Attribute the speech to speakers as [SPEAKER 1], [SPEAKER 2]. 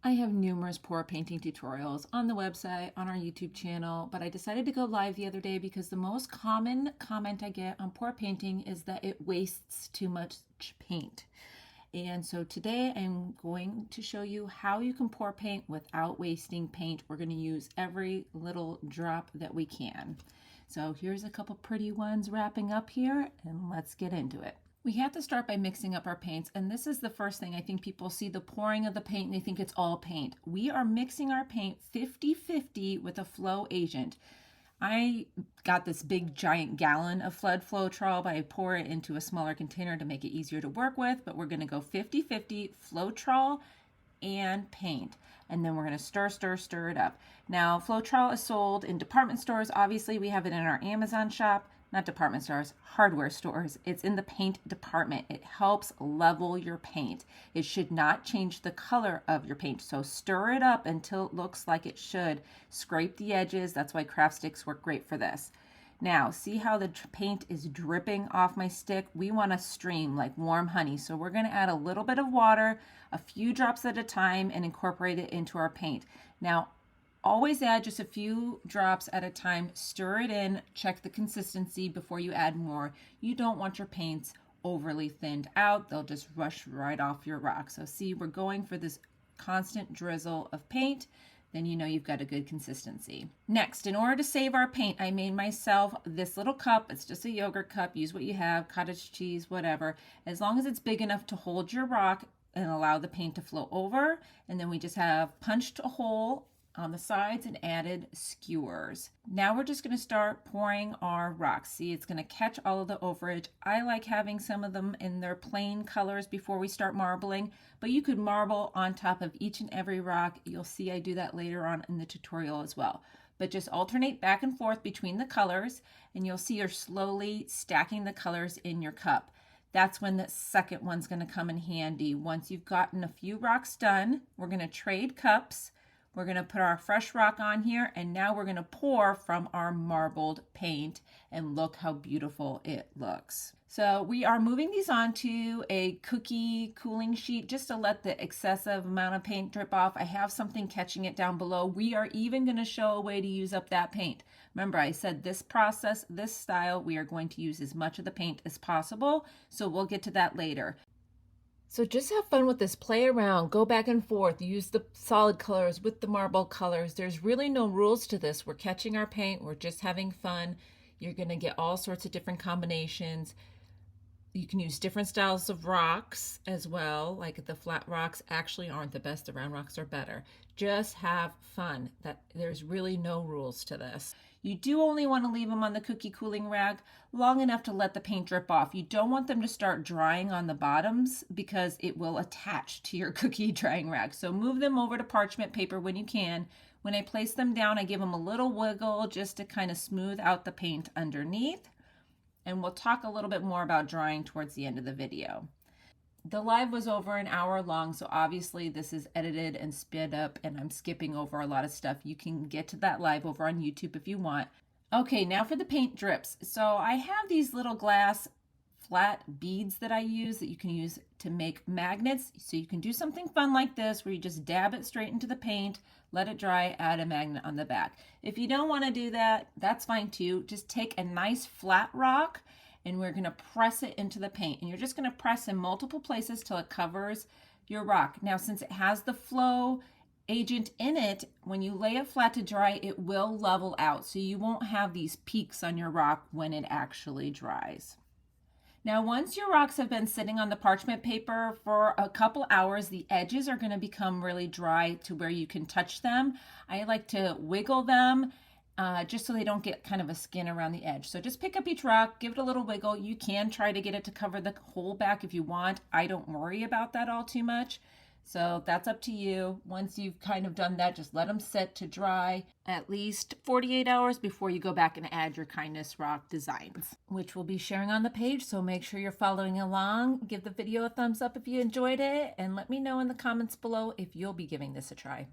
[SPEAKER 1] I have numerous pour painting tutorials on the website, on our YouTube channel, but I decided to go live the other day because the most common comment I get on pour painting is that it wastes too much paint. And so today I'm going to show you how you can pour paint without wasting paint. We're going to use every little drop that we can. So here's a couple pretty ones wrapping up here, and let's get into it. We have to start by mixing up our paints, and this is the first thing. I think people see the pouring of the paint and they think it's all paint. We are mixing our paint 50-50 with a flow agent. I got this big giant gallon of Flood Floetrol, but I pour it into a smaller container to make it easier to work with, but we're going to go 50-50 Floetrol and paint. And then we're going to stir it up. Now, Floetrol is sold in department stores. Obviously, we have it in our Amazon shop. Not department stores, hardware stores. It's in the paint department. It helps level your paint. It should not change the color of your paint. So stir it up until it looks like it should. Scrape the edges. That's why craft sticks work great for this. Now, see how the paint is dripping off my stick? We want a stream like warm honey. So we're going to add a little bit of water, a few drops at a time, and incorporate it into our paint. Now, always add just a few drops at a time, stir it in, check the consistency before you add more. You don't want your paints overly thinned out. They'll just rush right off your rock. So see, we're going for this constant drizzle of paint. Then you know you've got a good consistency. Next, in order to save our paint, I made myself this little cup. It's just a yogurt cup. Use what you have, cottage cheese, whatever. As long as it's big enough to hold your rock and allow the paint to flow over. And then we just have punched a hole on the sides and added skewers. Now we're just going to start pouring our rocks. See, it's going to catch all of the overage. I like having some of them in their plain colors before we start marbling, but you could marble on top of each and every rock. You'll see I do that later on in the tutorial as well. But just alternate back and forth between the colors, and you'll see you're slowly stacking the colors in your cup. That's when the second one's going to come in handy. Once you've gotten a few rocks done, we're going to trade cups. We're going to put our fresh rock on here, and now we're going to pour from our marbled paint, and look how beautiful it looks. So we are moving these onto a cookie cooling sheet just to let the excessive amount of paint drip off. I have something catching it down below. We are even going to show a way to use up that paint. Remember, I said this process, this style, we are going to use as much of the paint as possible, so we'll get to that later. So just have fun with this, play around, go back and forth, use the solid colors with the marble colors. There's really no rules to this. We're catching our paint, we're just having fun. You're gonna get all sorts of different combinations. You can use different styles of rocks as well, like the flat rocks actually aren't the best, the round rocks are better. Just have fun. There's really no rules to this. You do only want to leave them on the cookie cooling rack long enough to let the paint drip off. You don't want them to start drying on the bottoms because it will attach to your cookie drying rack. So move them over to parchment paper when you can. When I place them down, I give them a little wiggle just to kind of smooth out the paint underneath. And we'll talk a little bit more about drying towards the end of the video. The live was over an hour long, so obviously this is edited and sped up, and I'm skipping over a lot of stuff. You can get to that live over on YouTube if you want. Okay, now for the paint drips. So I have these little glass flat beads that I use that you can use to make magnets. So you can do something fun like this where you just dab it straight into the paint, let it dry, add a magnet on the back. If you don't want to do that, that's fine too. Just take a nice flat rock and we're going to press it into the paint. And you're just going to press in multiple places till it covers your rock. Now, since it has the flow agent in it, when you lay it flat to dry, it will level out. So you won't have these peaks on your rock when it actually dries. Now, once your rocks have been sitting on the parchment paper for a couple hours, the edges are going to become really dry to where you can touch them. I like to wiggle them just so they don't get kind of a skin around the edge. So just pick up each rock, give it a little wiggle. You can try to get it to cover the whole back if you want. I don't worry about that all too much. So that's up to you. Once you've kind of done that, just let them sit to dry at least 48 hours before you go back and add your kindness rock designs, which we'll be sharing on the page. So make sure you're following along. Give the video a thumbs up if you enjoyed it, and let me know in the comments below if you'll be giving this a try.